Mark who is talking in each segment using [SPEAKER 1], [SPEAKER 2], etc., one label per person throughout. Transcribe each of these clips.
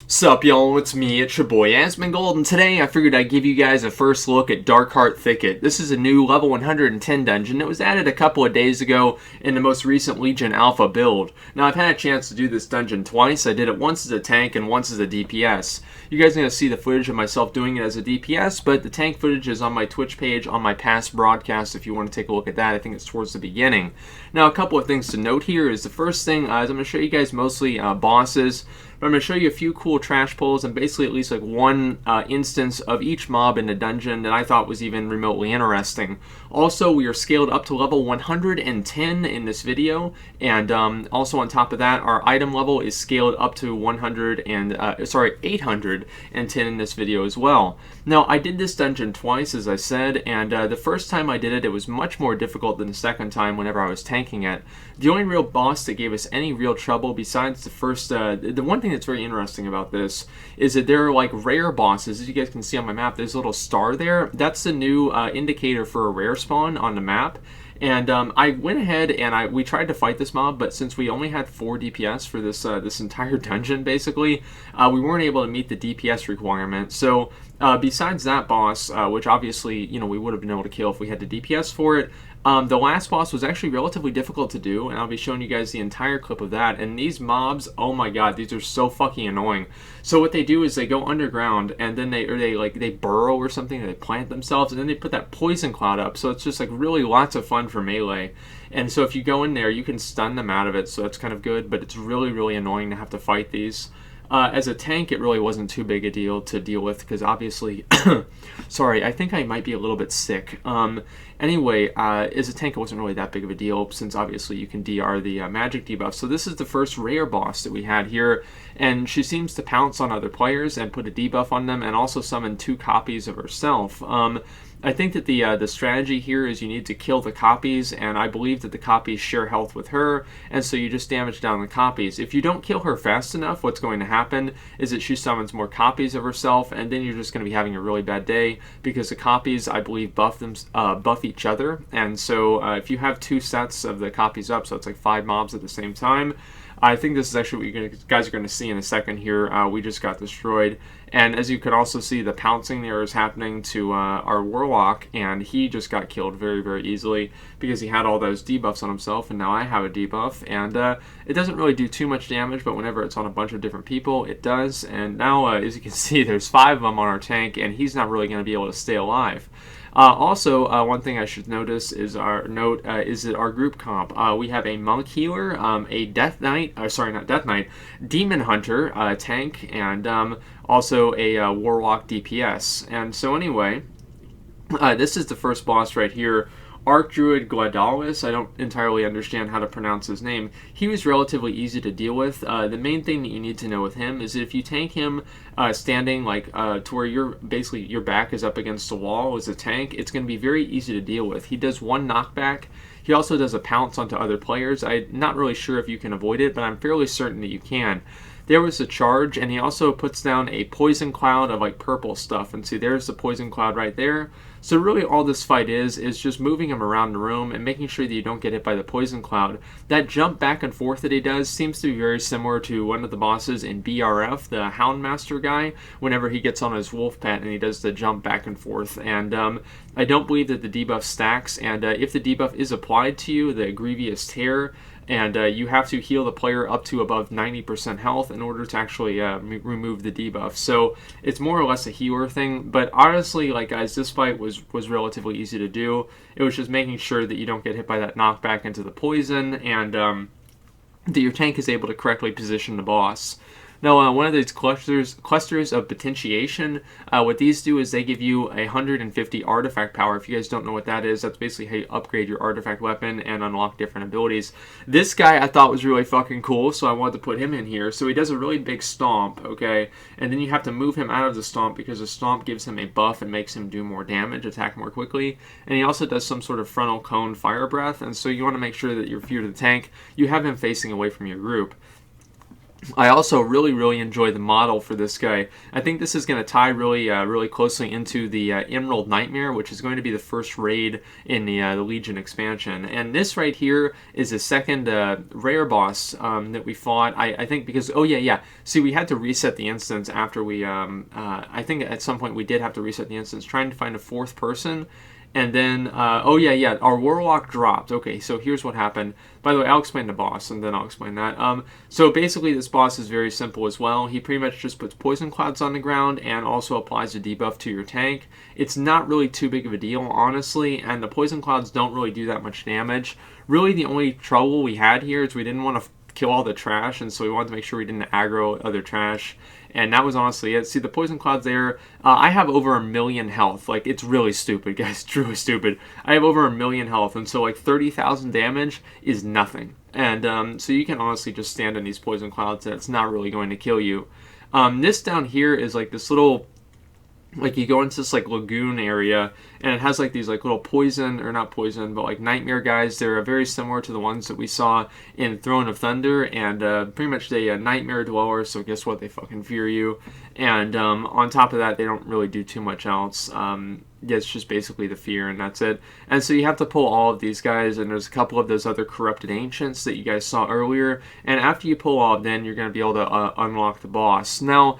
[SPEAKER 1] Sup y'all, it's me, it's your boy Asmongold, and today I figured I'd give you guys a first look at Darkheart Thicket. This is a new level 110 dungeon that was added a couple of days ago in the most recent Legion Alpha build. Now I've had a chance to do this dungeon twice. I did it once as a tank and once as a DPS. You guys are going to see the footage of myself doing it as a DPS, but the tank footage is on my Twitch page on my past broadcast if you want to take a look at that. I think it's towards the beginning. Now a couple of things to note here is the first thing is I'm going to show you guys mostly bosses. But I'm going to show you a few cool trash pulls and basically at least like one instance of each mob in the dungeon that I thought was even remotely interesting. Also, we are scaled up to level 110 in this video, and also on top of that, our item level is scaled up to 810 in this video as well. Now, I did this dungeon twice, as I said, and the first time I did it, it was much more difficult than the second time whenever I was tanking it. The only real boss that gave us any real trouble besides the first, the one thing that's very interesting about this is that there are like rare bosses. As you guys can see on my map, there's a little star there. That's the new indicator for a rare spawn on the map. And I went ahead and we tried to fight this mob, but since we only had 4 DPS for this this entire dungeon, basically, we weren't able to meet the DPS requirement. So besides that boss, which obviously we would have been able to kill if we had the DPS for it, the last boss was actually relatively difficult to do, and I'll be showing you guys the entire clip of that. And these mobs, oh my god, these are so fucking annoying. So what they do is they go underground, and then they burrow or something, and they plant themselves, and then they put that poison cloud up. So it's just like really lots of fun for melee. And so if you go in there, you can stun them out of it, so that's kind of good, but it's really, really annoying to have to fight these. As a tank, it really wasn't too big a deal to deal with, because obviously, sorry, I think I might be a little bit sick. Anyway, as a tank, it wasn't really that big of a deal, since obviously you can DR the magic debuff. So this is the first rare boss that we had here, and she seems to pounce on other players and put a debuff on them, and also summon 2 copies of herself. I think that the strategy here is you need to kill the copies, and I believe that the copies share health with her, and so you just damage down the copies. If you don't kill her fast enough, what's going to happen is that she summons more copies of herself, and then you're just going to be having a really bad day, because the copies, I believe, buff each other. And so if you have 2 sets of the copies up, so it's like 5 mobs at the same time, I think this is actually what you guys are going to see in a second here. We just got destroyed. And as you can also see, the pouncing there is happening to our Warlock, and he just got killed very, very easily because he had all those debuffs on himself, and now I have a debuff. And it doesn't really do too much damage, but whenever it's on a bunch of different people, it does. And now, as you can see, there's 5 of them on our tank, and he's not really going to be able to stay alive. Also, one thing I should notice is that our group comp. We have a monk healer, a death knight, not death knight, demon hunter, tank, and also a warlock DPS. And so anyway, this is the first boss right here. Archdruid Glaidalis, I don't entirely understand how to pronounce his name. He was relatively easy to deal with. The main thing that you need to know with him is that if you tank him standing to where your back is up against the wall as a tank, it's going to be very easy to deal with. He does 1 knockback. He also does a pounce onto other players. I'm not really sure if you can avoid it, but I'm fairly certain that you can. There was a charge, and he also puts down a poison cloud of like purple stuff. And see, there's the poison cloud right there. So really all this fight is just moving him around the room and making sure that you don't get hit by the poison cloud. That jump back and forth that he does seems to be very similar to one of the bosses in BRF, the Houndmaster guy, whenever he gets on his wolf pet and he does the jump back and forth. And I don't believe that the debuff stacks, and if the debuff is applied to you, the Grievous Tear, and you have to heal the player up to above 90% health in order to actually remove the debuff. So it's more or less a healer thing, but honestly, like guys, this fight was relatively easy to do. It was just making sure that you don't get hit by that knockback into the poison, and that your tank is able to correctly position the boss. Now, one of these clusters of potentiation, what these do is they give you 150 artifact power. If you guys don't know what that is, that's basically how you upgrade your artifact weapon and unlock different abilities. This guy I thought was really fucking cool, so I wanted to put him in here. So he does a really big stomp, okay? And then you have to move him out of the stomp because the stomp gives him a buff and makes him do more damage, attack more quickly. And he also does some sort of frontal cone fire breath, and so you want to make sure that if you're the tank, you have him facing away from your group. I also really enjoy the model for this guy. I think this is going to tie really closely into the Emerald Nightmare, which is going to be the first raid in the Legion expansion. And this right here is the second rare boss that we fought. I think because see, we had to reset the instance after we I think at some point we did have to reset the instance, trying to find a fourth person. And then, our Warlock dropped. Okay, so here's what happened. By the way, I'll explain the boss, and then I'll explain that. So basically, this boss is very simple as well. He pretty much just puts poison clouds on the ground and also applies a debuff to your tank. It's not really too big of a deal, honestly, and the poison clouds don't really do that much damage. Really, the only trouble we had here is we didn't want to kill all the trash, and so we wanted to make sure we didn't aggro other trash. And that was honestly it. See, the poison clouds there, I have over 1 million health. Like, it's really stupid, guys. It's really stupid. I have over 1 million health, and so, like, 30,000 damage is nothing. And so you can honestly just stand on these poison clouds, and it's not really going to kill you. This down here is, like, this little... Like, you go into this, like, lagoon area, and it has, like, these, like, little poison, or not poison, but, like, nightmare guys. They're very similar to the ones that we saw in Throne of Thunder, and pretty much they nightmare dwellers, so guess what? They fucking fear you. And on top of that, they don't really do too much else. It's just basically the fear, and that's it. And so you have to pull all of these guys, and there's a couple of those other corrupted ancients that you guys saw earlier. And after you pull all of them, you're going to be able to unlock the boss. Now,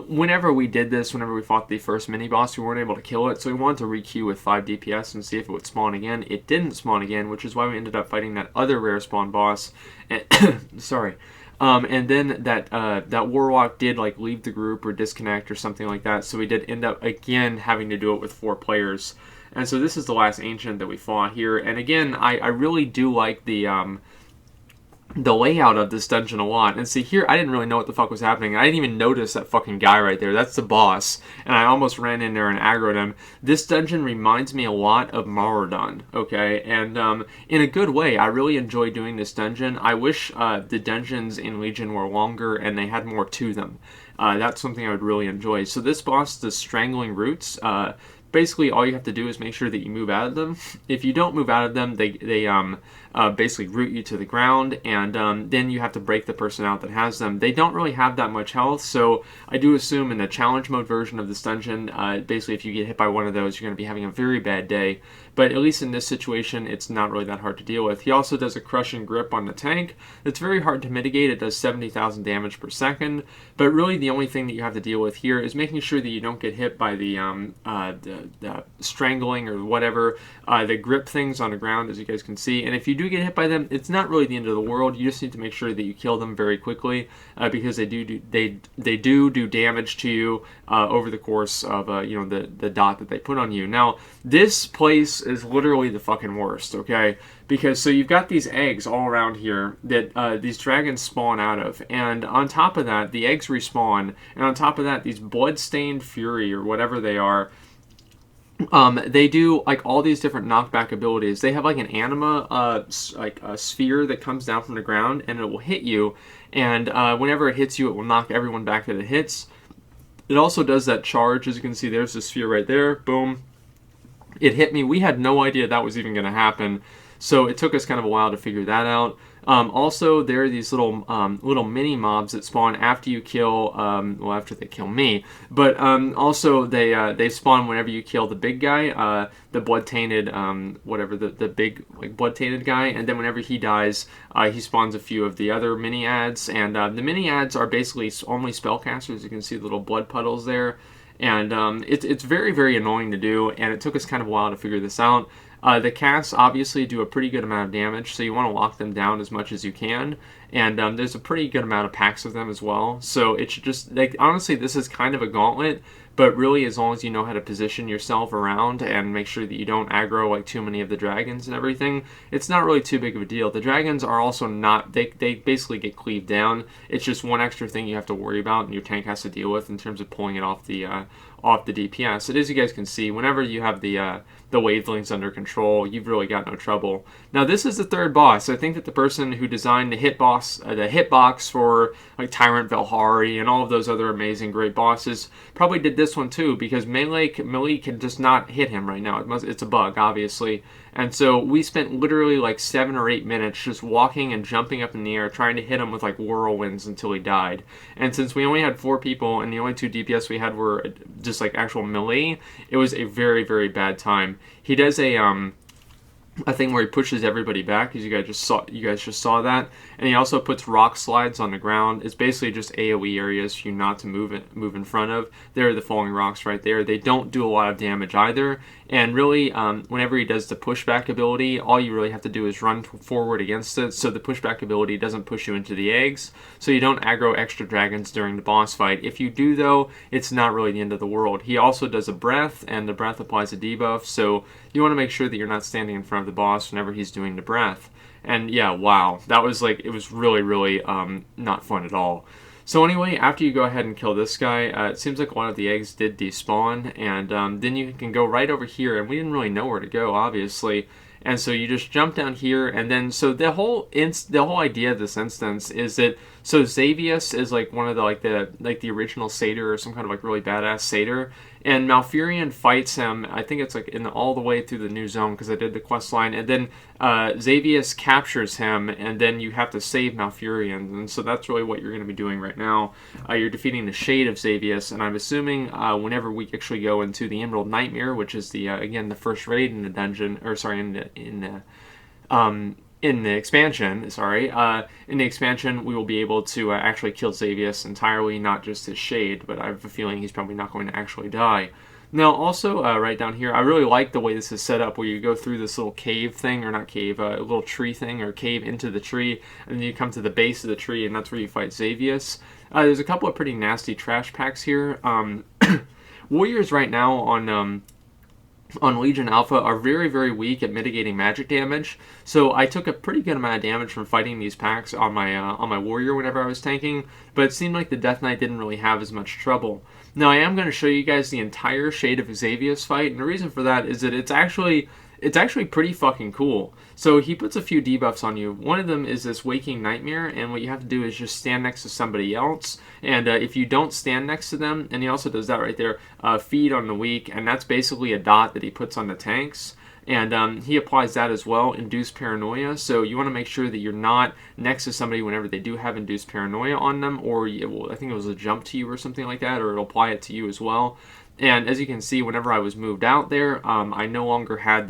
[SPEAKER 1] whenever we did this, whenever we fought the first mini-boss, we weren't able to kill it, so we wanted to re-queue with 5 DPS and see if it would spawn again. It didn't spawn again, which is why we ended up fighting that other rare spawn boss. And sorry. And then that Warlock did like leave the group or disconnect or something like that, so we did end up again having to do it with 4 players. And so this is the last ancient that we fought here. And again, I really do like the layout of this dungeon a lot. And see here, I didn't really know what the fuck was happening. I didn't even notice that fucking guy right there. That's the boss. And I almost ran in there and aggroed him. This dungeon reminds me a lot of Maraudon, okay? And in a good way, I really enjoy doing this dungeon. I wish the dungeons in Legion were longer and they had more to them. That's something I would really enjoy. So this boss, the Strangling Roots, basically all you have to do is make sure that you move out of them. If you don't move out of them, they basically root you to the ground, and then you have to break the person out that has them. They don't really have that much health, so I do assume in the challenge mode version of this dungeon, basically if you get hit by one of those, you're going to be having a very bad day. But at least in this situation, it's not really that hard to deal with. He also does a crushing grip on the tank. It's very hard to mitigate. It does 70,000 damage per second. But really the only thing that you have to deal with here is making sure that you don't get hit by the strangling or whatever, the grip things on the ground, as you guys can see. And if you do get hit by them, it's not really the end of the world. You just need to make sure that you kill them very quickly because they do damage to you over the course of the dot that they put on you. Now, this place is literally the fucking worst, okay? Because so you've got these eggs all around here that these dragons spawn out of, and on top of that, the eggs respawn, and on top of that, these blood-stained fury or whatever they are, they do like all these different knockback abilities. They have like an anima, like a sphere that comes down from the ground, and it will hit you, and whenever it hits you, it will knock everyone back that it hits. It also does that charge, as you can see. There's the sphere right there. Boom. It hit me. We had no idea that was even going to happen, so it took us kind of a while to figure that out. Also, there are these little mini mobs that spawn after you kill, after they kill me. But also they spawn whenever you kill the big guy, the blood-tainted, the big like blood-tainted guy. And then whenever he dies, he spawns a few of the other mini-ads. And the mini-ads are basically only spellcasters. You can see the little blood puddles there. And it's very, very annoying to do, and it took us kind of a while to figure this out. The casts obviously do a pretty good amount of damage, so you want to lock them down as much as you can. And there's a pretty good amount of packs of them as well. So it should just, like, honestly, this is kind of a gauntlet. But really, as long as you know how to position yourself around and make sure that you don't aggro like too many of the dragons and everything, it's not really too big of a deal. The dragons are also not, they basically get cleaved down. It's just one extra thing you have to worry about and your tank has to deal with in terms of pulling it off the DPS. And as you guys can see, whenever you have the wavelengths under control, you've really got no trouble. Now, this is the third boss. I think that the person who designed the hitbox the hitbox for like Tyrant Velhari and all of those other amazing great bosses. Probably did this one too, because melee can just not hit him right now. It's a bug, obviously. And so we spent literally like 7 or 8 minutes just walking and jumping up in the air, trying to hit him with like whirlwinds until he died. And since we only had 4 people and the only 2 DPS we had were just like actual melee, it was a very, very bad time. He does a thing where he pushes everybody back, as you guys just saw that, and he also puts rock slides on the ground. It's basically just AoE areas for you not to move in front of. There are the falling rocks right there. They don't do a lot of damage either, and really, whenever he does the pushback ability, all you really have to do is run forward against it, so the pushback ability doesn't push you into the eggs, so you don't aggro extra dragons during the boss fight. If you do, though, it's not really the end of the world. He also does a breath, and the breath applies a debuff, so you want to make sure that you're not standing in front of the boss whenever he's doing the breath. And yeah, wow, that was like, it was really, really not fun at all. So anyway, after you go ahead and kill this guy, it seems like one of the eggs did despawn, and then you can go right over here, and we didn't really know where to go, obviously. And so you just jump down here, and then so the whole idea of this instance is that so Xavius is like one of the original satyr, or some kind of like really badass satyr, and Malfurion fights him. I think it's like all the way through the new zone, because I did the quest line, and then Xavius captures him, and then you have to save Malfurion, and so that's really what you're going to be doing right now. You're defeating the Shade of Xavius, and I'm assuming whenever we actually go into the Emerald Nightmare, which is the again the first raid in the dungeon, or sorry, in the expansion, we will be able to actually kill Xavius entirely, not just his Shade, but I have a feeling he's probably not going to actually die. Now, also, right down here, I really like the way this is set up, where you go through this little cave thing, or not cave, a little tree thing, or cave into the tree, and then you come to the base of the tree, and that's where you fight Xavius. There's a couple of pretty nasty trash packs here. Warriors right now on Legion Alpha are very, very weak at mitigating magic damage, so I took a pretty good amount of damage from fighting these packs on my warrior whenever I was tanking, but it seemed like the Death Knight didn't really have as much trouble. Now, I am going to show you guys the entire Shade of Xavius fight, and the reason for that is that it's actually pretty fucking cool. So he puts a few debuffs on you. One of them is this Waking Nightmare, and what you have to do is just stand next to somebody else, and if you don't stand next to them, and he also does that right there, feed on the weak, and that's basically a dot that he puts on the tanks. And he applies that as well, Induced Paranoia. So you want to make sure that you're not next to somebody whenever they do have Induced Paranoia on them, or I think it was a jump to you or something like that, or it'll apply it to you as well. And as you can see, whenever I was moved out there, I no longer had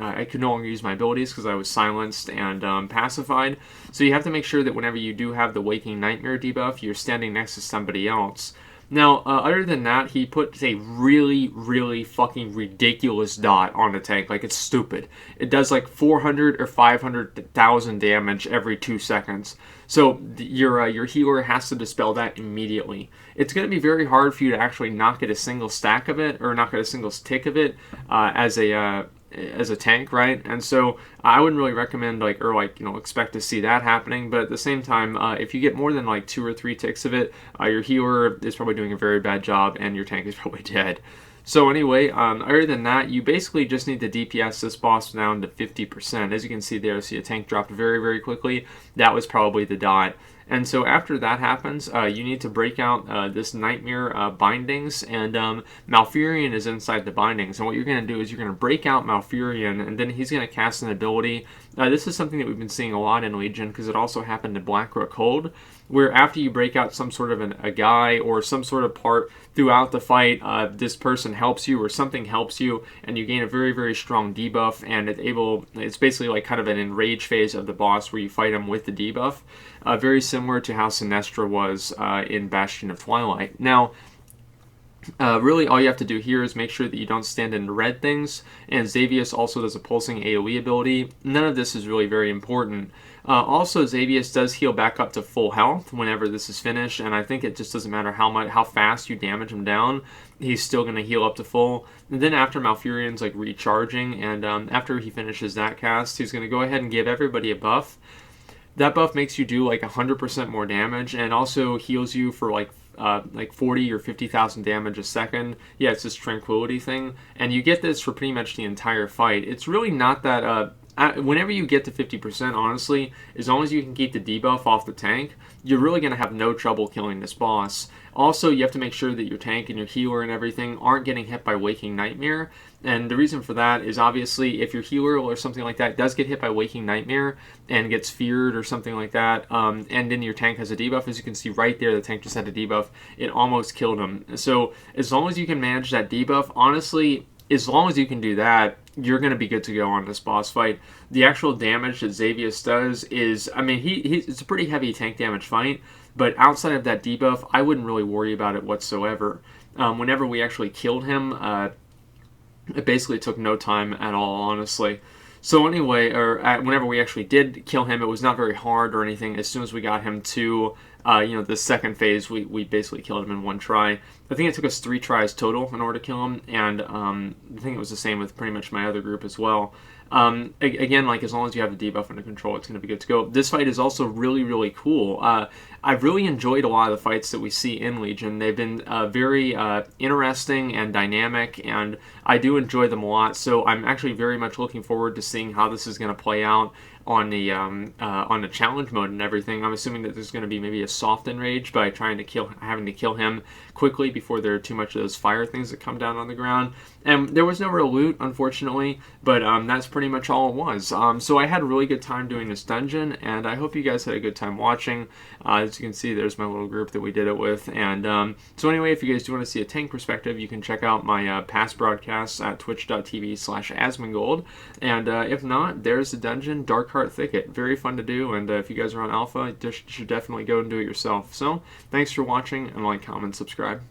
[SPEAKER 1] I could no longer use my abilities because I was silenced and pacified. So you have to make sure that whenever you do have the Waking Nightmare debuff, you're standing next to somebody else. Now, other than that, he puts a really, really fucking ridiculous dot on the tank. Like, it's stupid. It does like 400 or 500,000 damage every 2 seconds. So your healer has to dispel that immediately. It's going to be very hard for you to actually not get a single stack of it, or not get a single tick of it as a tank, right? And so I wouldn't really recommend expect to see that happening, but at the same time, if you get more than like 2 or 3 ticks of it, your healer is probably doing a very bad job and your tank is probably dead. So anyway, other than that, you basically just need to DPS this boss down to 50%. As you can see there, see a tank dropped very, very quickly. That was probably the dot. And so after that happens, you need to break out this Nightmare bindings, and Malfurion is inside the bindings. And what you're going to do is you're going to break out Malfurion, and then he's going to cast an ability. This is something that we've been seeing a lot in Legion, because it also happened in Blackrock Hold, where after you break out some sort of a guy or some sort of part throughout the fight, this person helps you or something helps you, and you gain a very, very strong debuff, and it's basically like kind of an enrage phase of the boss where you fight him with the debuff. Very similar to how Sinestra was in Bastion of Twilight. Now, really all you have to do here is make sure that you don't stand in red things, and Xavius also does a pulsing AoE ability. None of this is really very important. Also, Xavius does heal back up to full health whenever this is finished, and I think it just doesn't matter how fast you damage him down, he's still going to heal up to full. And then after Malfurion's like recharging, and after he finishes that cast, he's going to go ahead and give everybody a buff. That buff makes you do like 100% more damage, and also heals you for like 40 or 50,000 damage a second. Yeah, it's this tranquility thing, and you get this for pretty much the entire fight. It's really not that whenever you get to 50%, honestly, as long as you can keep the debuff off the tank, you're really going to have no trouble killing this boss. Also, you have to make sure that your tank and your healer and everything aren't getting hit by Waking Nightmare. And the reason for that is obviously if your healer or something like that does get hit by Waking Nightmare and gets feared or something like that, and then your tank has a debuff, as you can see right there, the tank just had a debuff. It almost killed him. So as long as you can manage that debuff, honestly, as long as you can do that, you're going to be good to go on this boss fight. The actual damage that Xavius does is, I mean, it's a pretty heavy tank damage fight, but outside of that debuff, I wouldn't really worry about it whatsoever. Whenever we actually killed him, it basically took no time at all, honestly. So anyway, whenever we actually did kill him, it was not very hard or anything. As soon as we got him to, the second phase, we basically killed him in one try. I think it took us 3 tries total in order to kill him, and I think it was the same with pretty much my other group as well. Again, like, as long as you have the debuff under control, it's going to be good to go. This fight is also really, really cool. I've really enjoyed a lot of the fights that we see in Legion. They've been very interesting and dynamic, and I do enjoy them a lot. So I'm actually very much looking forward to seeing how this is going to play out on the challenge mode and everything. I'm assuming that there's going to be maybe a soft enrage by having to kill him quickly before there are too much of those fire things that come down on the ground. And there was no real loot, unfortunately, but that's pretty much all it was. So I had a really good time doing this dungeon, and I hope you guys had a good time watching. As you can see, there's my little group that we did it with. And so anyway, if you guys do want to see a tank perspective, you can check out my past broadcasts at twitch.tv/Asmongold. And if not, there's the dungeon, Darkheart Thicket. Very fun to do, and if you guys are on alpha, you should definitely go and do it yourself. So thanks for watching, and like, comment, subscribe.